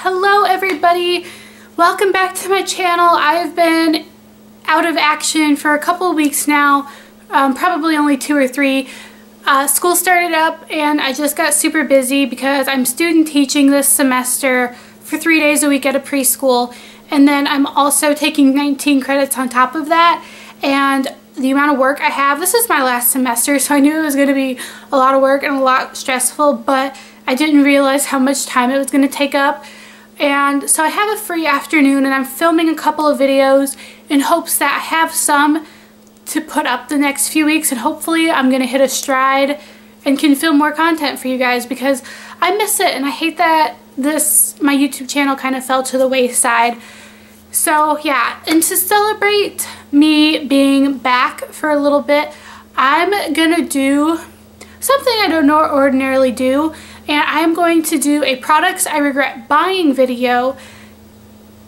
Hello everybody, welcome back to my channel. I've been out of action for a couple of weeks now, probably only 2 or 3. School started up and I just got super busy because I'm student teaching this semester for 3 days a week at a preschool, and then I'm also taking 19 credits on top of that. And the amount of work I have, this is my last semester, so I knew it was going to be a lot of work and a lot stressful, but I didn't realize how much time it was going to take up. And so I have a free afternoon and I'm filming a couple of videos in hopes that I have some to put up the next few weeks, and hopefully I'm going to hit a stride and can film more content for you guys because I miss it and I hate that my YouTube channel kind of fell to the wayside. So yeah, and to celebrate me being back for a little bit, I'm gonna do something I don't ordinarily do, and I'm going to do a products I regret buying video,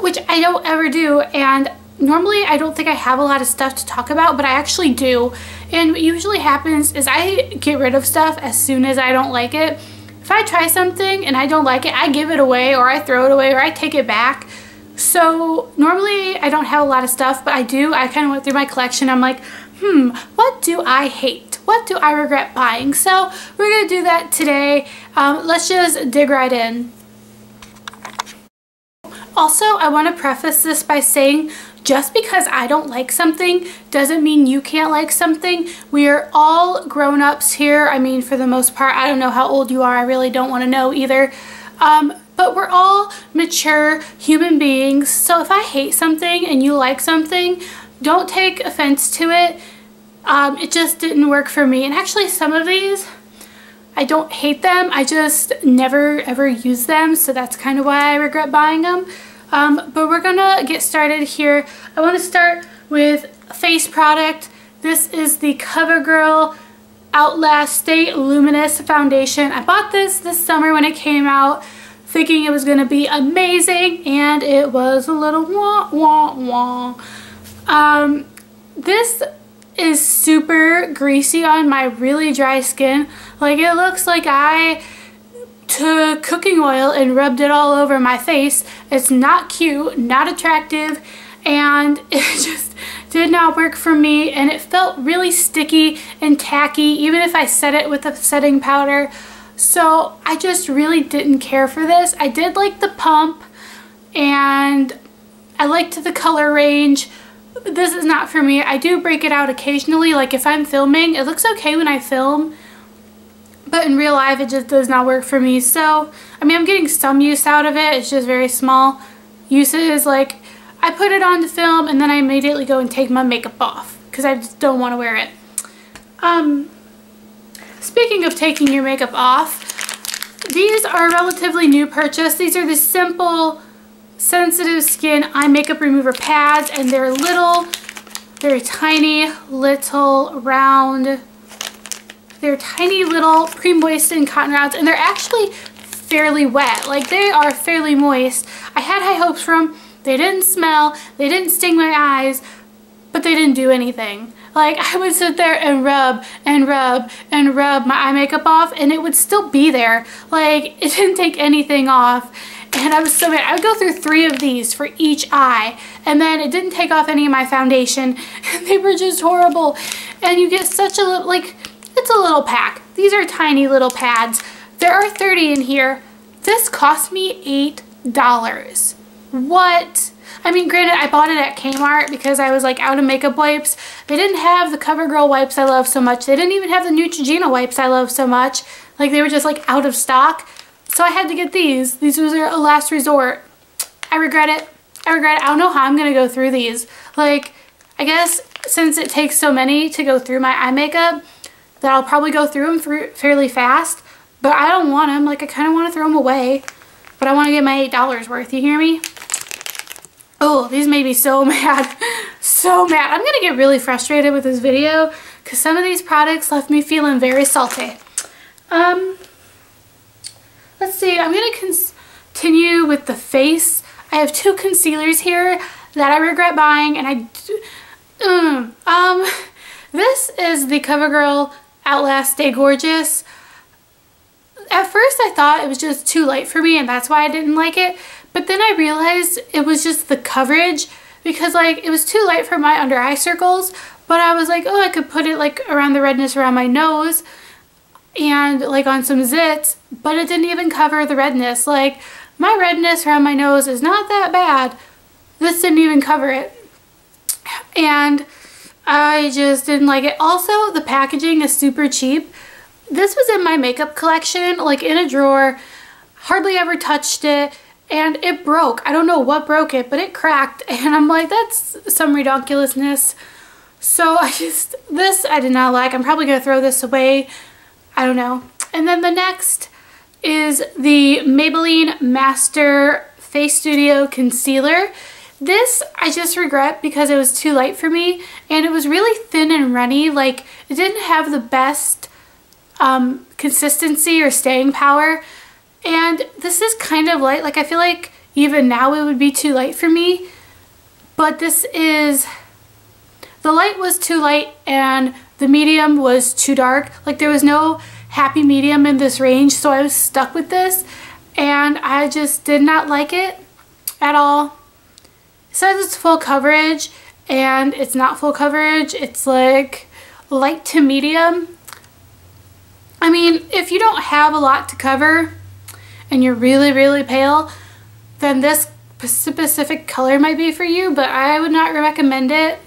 which I don't ever do. And normally I don't think I have a lot of stuff to talk about, but I actually do. And what usually happens is I get rid of stuff as soon as I don't like it. If I try something and I don't like it, I give it away, or I throw it away, or I take it back. So normally I don't have a lot of stuff, but I do. I kind of went through my collection. I'm like, what do I hate? What do I regret buying? So we're going to do that today. Let's just dig right in. Also, I want to preface this by saying just because I don't like something doesn't mean you can't like something. We are all grown-ups here. I mean, for the most part. I don't know how old you are. I really don't want to know either. But we're all mature human beings. So if I hate something and you like something, don't take offense to it. It just didn't work for me. And actually some of these, I don't hate them. I just never ever use them. So that's kind of why I regret buying them. But we're gonna get started here. I want to start with a face product. This is the CoverGirl Outlast Stay Luminous Foundation. I bought this summer when it came out, thinking it was going to be amazing, and it was a little wah. This is super greasy on my really dry skin. Like, it looks like I took cooking oil and rubbed it all over my face. It's not cute, not attractive, and it just did not work for me, and it felt really sticky and tacky even if I set it with a setting powder. So I just really didn't care for this. I did like the pump and I liked the color range. This is not for me. I do break it out occasionally, like if I'm filming. It looks okay when I film, but in real life it just does not work for me. So, I mean, I'm getting some use out of it. It's just very small uses. Like, I put it on to film and then I immediately go and take my makeup off because I just don't want to wear it. Speaking of taking your makeup off, these are a relatively new purchase. These are the Simple Sensitive Skin Eye Makeup Remover Pads, and they're little, they're tiny little round, they're tiny little pre-moistened cotton rounds, and they're actually fairly wet. Like, they are fairly moist. I had high hopes for them. They didn't smell, they didn't sting my eyes, but they didn't do anything. Like, I would sit there and rub and rub and rub my eye makeup off and it would still be there. Like, it didn't take anything off. And I was so mad. I would go through 3 of these for each eye, and then it didn't take off any of my foundation. And they were just horrible. And you get such a little, like, it's a little pack. These are tiny little pads. There are 30 in here. This cost me $8. What? I mean, granted, I bought it at Kmart because I was like out of makeup wipes. They didn't have the CoverGirl wipes I love so much. They didn't even have the Neutrogena wipes I love so much. Like, they were just like out of stock. So I had to get these. These was a last resort. I regret it. I regret it. I don't know how I'm going to go through these. Like, I guess since it takes so many to go through my eye makeup, that I'll probably go through them fairly fast. But I don't want them. Like, I kind of want to throw them away. But I want to get my $8 worth. You hear me? Oh, these made me so mad. So mad. I'm going to get really frustrated with this video because some of these products left me feeling very salty. Let's see. I'm going to continue with the face. I have 2 concealers here that I regret buying, and this is the CoverGirl Outlast Stay Gorgeous. at first I thought it was just too light for me and that's why I didn't like it. But then I realized it was just the coverage, because like it was too light for my under eye circles, but I was like, oh, I could put it like around the redness around my nose and like on some zits, but it didn't even cover the redness. Like my redness around my nose is not that bad. This didn't even cover it. And I just didn't like it. Also, the packaging is super cheap. This was in my makeup collection, like in a drawer, hardly ever touched it, and it broke. I don't know what broke it, but it cracked, and I'm like, that's some ridiculousness. So this I did not like. I'm probably gonna throw this away. I don't know. And then the next is the Maybelline Master Face Studio Concealer. This I just regret because it was too light for me, and it was really thin and runny. Like it didn't have the best consistency or staying power, and this is kind of light. Like I feel like even now it would be too light for me, but this is, the light was too light and the medium was too dark. Like there was no happy medium in this range, so I was stuck with this and I just did not like it at all. It says it's full coverage and it's not full coverage. It's like light to medium. I mean, if you don't have a lot to cover and you're really, really pale, then this specific color might be for you, but I would not recommend it.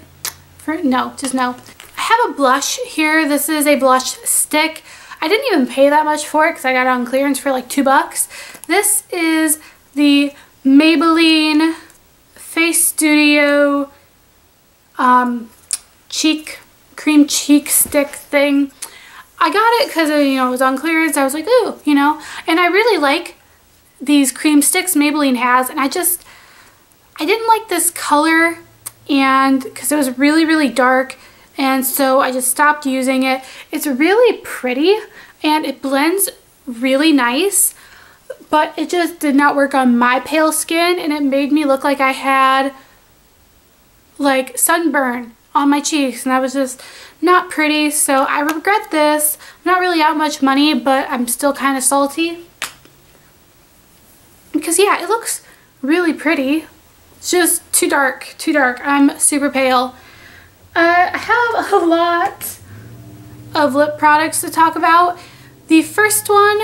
Just no. I have a blush here. This is a blush stick. I didn't even pay that much for it because I got it on clearance for like $2. This is the Maybelline Face Studio cream cheek stick thing. I got it because it was on clearance. I was like, ooh, and I really like these cream sticks Maybelline has, and I didn't like this color, and because it was really, really dark, and so I just stopped using it. It's really pretty and it blends really nice, but it just did not work on my pale skin, and it made me look like I had like sunburn on my cheeks, and that was just not pretty. So I regret this. I'm not really out much money, but I'm still kind of salty because yeah, it looks really pretty. It's just too dark, too dark. I'm super pale. I have a lot of lip products to talk about. The first one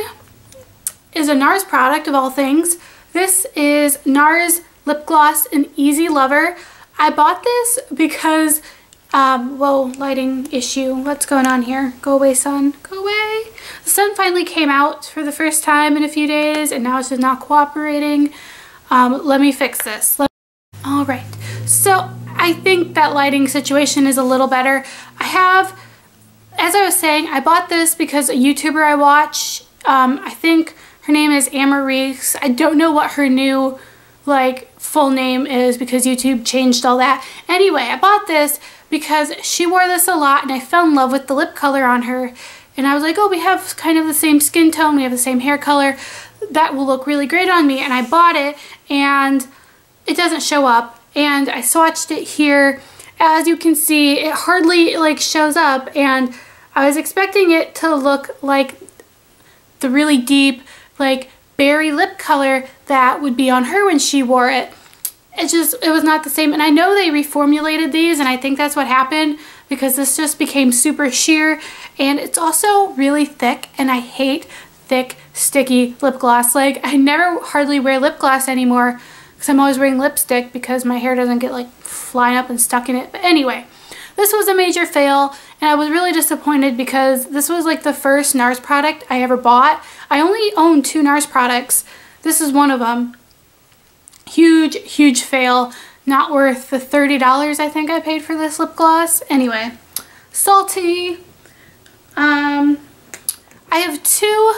is a NARS product of all things. This is NARS Lip Gloss in Easy Lover. I bought this because whoa, lighting issue. What's going on here? Go away, sun. Go away. The sun finally came out for the first time in a few days, and now it's just not cooperating. Let me fix this. All right. So I think that lighting situation is a little better. As I was saying, I bought this because a YouTuber I watch, I think her name is Amareeks. I don't know what her new full name is because YouTube changed all that. Anyway, I bought this because she wore this a lot and I fell in love with the lip color on her. And I was like, oh, we have kind of the same skin tone, we have the same hair color, that will look really great on me. And I bought it and it doesn't show up. And I swatched it here. As you can see, it hardly shows up, and I was expecting it to look like the really deep berry lip color that would be on her when she wore it. It was not the same, and I know they reformulated these, and I think that's what happened because this just became super sheer, and it's also really thick, and I hate thick, sticky lip gloss. I never hardly wear lip gloss anymore because I'm always wearing lipstick because my hair doesn't get flying up and stuck in it. But anyway, this was a major fail, and I was really disappointed because this was the first NARS product I ever bought. I only own 2 NARS products. This is one of them. Huge, huge fail. Not worth the $30 I think I paid for this lip gloss. Anyway, salty. I have 2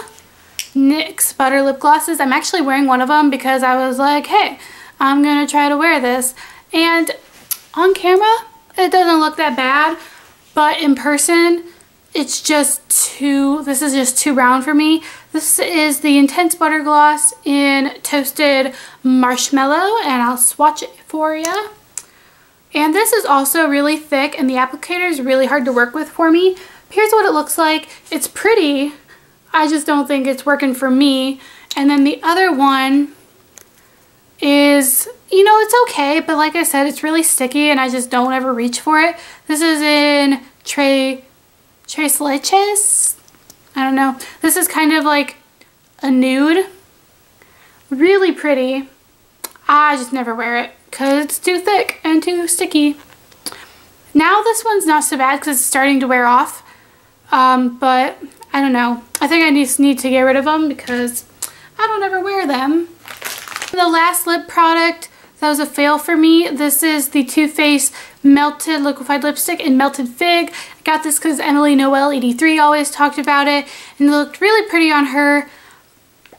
NYX Butter lip glosses. I'm actually wearing one of them because I was like, hey, I'm gonna try to wear this. And on camera, it doesn't look that bad, but in person, it's just this is just too brown for me. This is the Intense Butter Gloss in Toasted Marshmallow, and I'll swatch it for you. And this is also really thick, and the applicator is really hard to work with for me. Here's what it looks like. It's pretty. I just don't think it's working for me. And then the other one is, you know, it's okay, but like I said, it's really sticky and I just don't ever reach for it. This is in Tres Leches. I don't know. This is kind of like a nude. Really pretty. I just never wear it because it's too thick and too sticky. Now this one's not so bad because it's starting to wear off. But I don't know. I think I just need to get rid of them because I don't ever wear them. The last lip product that was a fail for me, this is the Too Faced Melted Liquefied Lipstick in Melted Fig. I got this because Emily Noel 83 always talked about it, and it looked really pretty on her.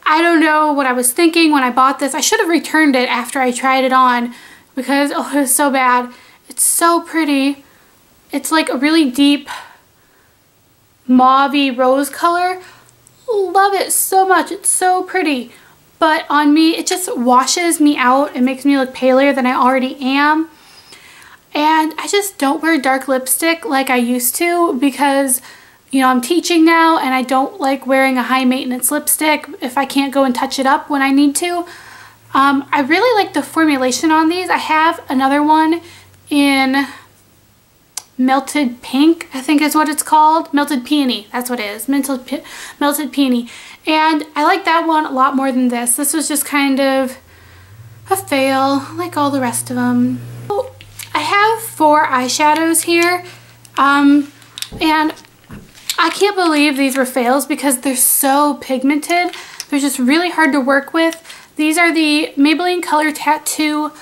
I don't know what I was thinking when I bought this. I should have returned it after I tried it on because, oh, it was so bad. It's so pretty. It's like a really deep mauve-y rose color. Love it so much. It's so pretty. But on me, it just washes me out. It makes me look paler than I already am. And I just don't wear dark lipstick like I used to because, you know, I'm teaching now and I don't like wearing a high maintenance lipstick if I can't go and touch it up when I need to. I really like the formulation on these. I have another one in Melted Pink, I think is what it's called. Melted Peony, that's what it is. Melted Peony. And I like that one a lot more than this. This was just kind of a fail, like all the rest of them. So I have 4 eyeshadows here. And I can't believe these were fails because they're so pigmented. They're just really hard to work with. These are the Maybelline Color Tattoo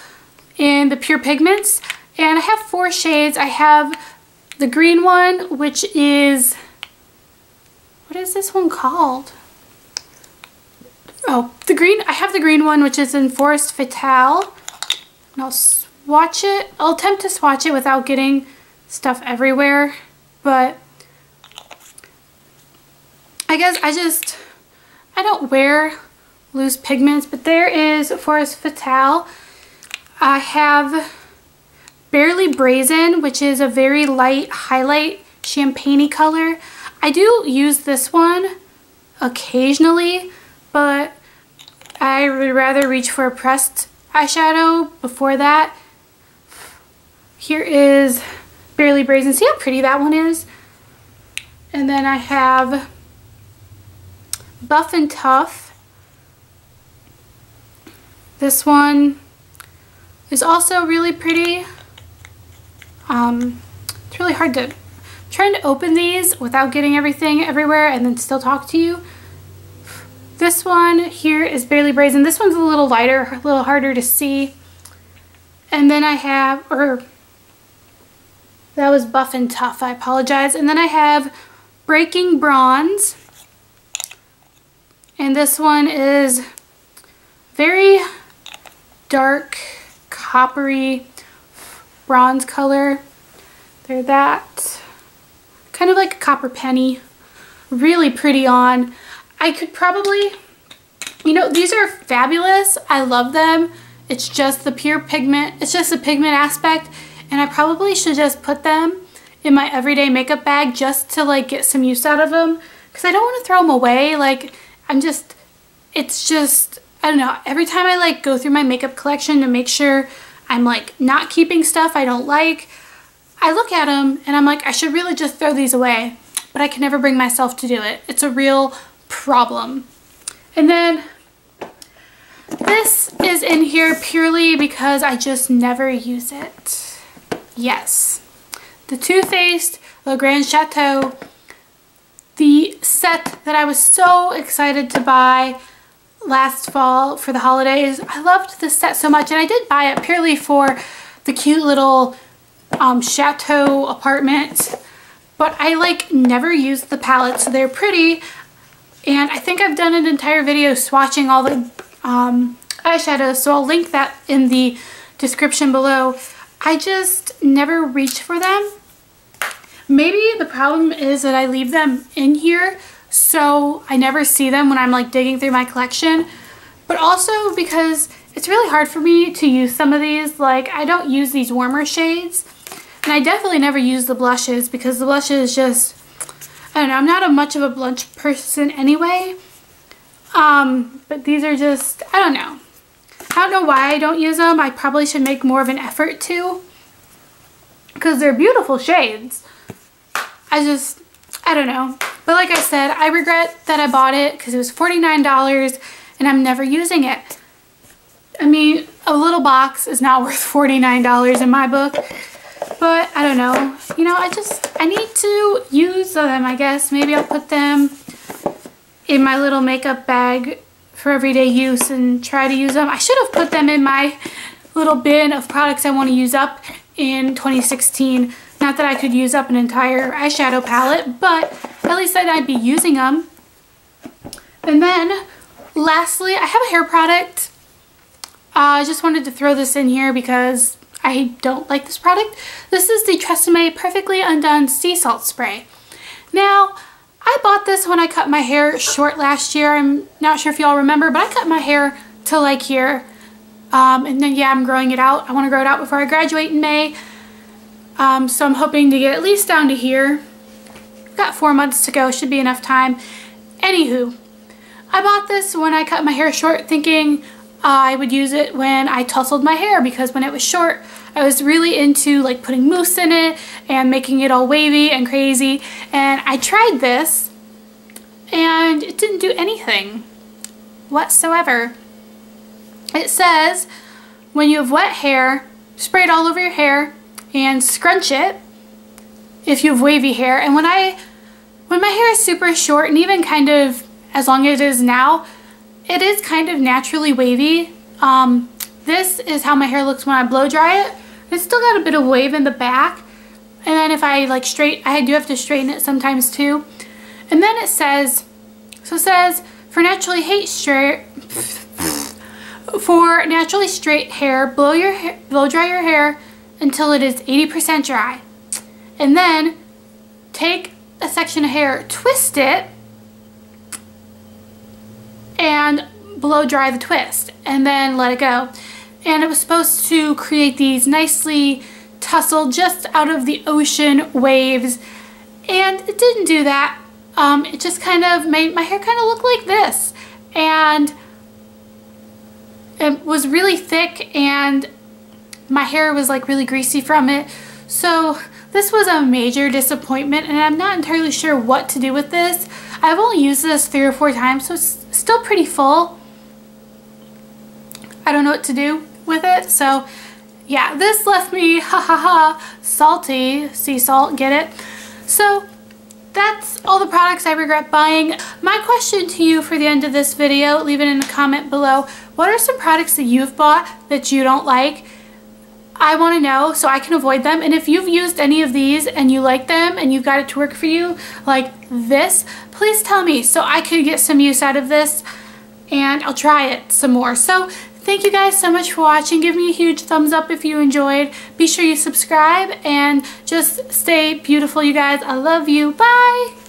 in the Pure Pigments. And I have 4 shades. I have the green one, which is, what is this one called? Oh, the green, I have the green one, which is in Forest Fatale. And I'll swatch it. I'll attempt to swatch it without getting stuff everywhere. But I guess I don't wear loose pigments, but there is Forest Fatale. I have Barely Brazen, which is a very light highlight champagne-y color. I do use this one occasionally, but I would rather reach for a pressed eyeshadow before that. Here is Barely Brazen. See how pretty that one is? And then I have Buff and Tough. This one is also really pretty. It's really hard to, I'm trying to open these without getting everything everywhere and then still talk to you. This one here is Barely Brazen. This one's a little lighter, a little harder to see. And then I have, that was Buff and Tough, I apologize. And then I have Breaking Bronze. And this one is very dark, coppery bronze color. They're that. Kind of like a copper penny. Really pretty on. I could probably, you know, these are fabulous. I love them. It's just the pure pigment. It's just the pigment aspect. And I probably should just put them in my everyday makeup bag just to like get some use out of them. Because I don't want to throw them away. Like, it's just, I don't know. Every time I like go through my makeup collection to make sure I'm like not keeping stuff I don't like, I look at them and I'm like, I should really just throw these away. But I can never bring myself to do it. It's a real problem. And then this is in here purely because I just never use it. Yes. The Too Faced Le Grand Chateau. The set that I was so excited to buy last fall for the holidays. I loved this set so much, and I did buy it purely for the cute little chateau apartment, but I like never used the palette, so they're pretty. And I think I've done an entire video swatching all the eyeshadows, so I'll link that in the description below. I just never reach for them. Maybe the problem is that I leave them in here, so I never see them when I'm like digging through my collection. But also because it's really hard for me to use some of these. Like, I don't use these warmer shades. And I definitely never use the blushes because the blushes just, I don't know, I'm not much of a blush person anyway. But these are just, I don't know. I don't know why I don't use them. I probably should make more of an effort to, because they're beautiful shades. I don't know. But like I said, I regret that I bought it because it was $49 and I'm never using it. I mean, a little box is not worth $49 in my book. But I don't know. You know, I need to use them, I guess. Maybe I'll put them in my little makeup bag for everyday use and try to use them. I should have put them in my little bin of products I want to use up in 2016. Not that I could use up an entire eyeshadow palette, but at least I'd be using them. And then, lastly, I have a hair product. I just wanted to throw this in here because I don't like this product. This is the TRESemmé Perfectly Undone Sea Salt Spray. Now, I bought this when I cut my hair short last year. I'm not sure if y'all remember, but I cut my hair to like here. And then, yeah, I'm growing it out. I want to grow it out before I graduate in May. So I'm hoping to get at least down to here. I've got 4 months to go. Should be enough time. Anywho, I bought this when I cut my hair short thinking I would use it when I tousled my hair, because when it was short, I was really into like putting mousse in it and making it all wavy and crazy. And I tried this and it didn't do anything whatsoever. It says when you have wet hair, spray it all over your hair and scrunch it if you have wavy hair. And when my hair is super short, and even kind of as long as it is now, it is kind of naturally wavy. This is how my hair looks when I blow dry it. It's still got a bit of wave in the back. And then if I like I do have to straighten it sometimes too. And then it says, for naturally straight hair, blow dry your hair until it is 80% dry. And then take a section of hair, twist it, and blow dry the twist, and then let it go. And it was supposed to create these nicely tussled, just out of the ocean waves, and it didn't do that. It just kind of made my hair kind of look like this, and it was really thick, and my hair was like really greasy from it. So this was a major disappointment, and I'm not entirely sure what to do with this. I've only used this 3 or 4 times, so it's still pretty full. I don't know what to do with it, so yeah, this left me salty, sea salt, get it? So that's all the products I regret buying. My question to you for the end of this video, leave it in a comment below. What are some products that you've bought that you don't like? I want to know so I can avoid them. And if you've used any of these and you like them and you've got it to work for you, like this, please tell me so I could get some use out of this and I'll try it some more. So thank you guys so much for watching. Give me a huge thumbs up if you enjoyed. Be sure you subscribe and just stay beautiful, you guys. I love you. Bye!